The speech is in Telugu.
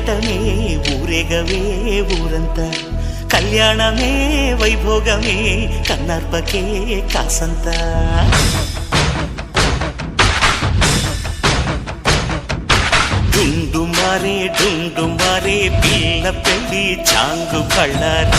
పేరంటమే ఊరేగవే ఊరంతా కళ్యాణమే వైభోగమే కన్నార్పకే కాసంతా డుండు మారే పిల్ల పెళ్ళి చాంగు కళ్ళారి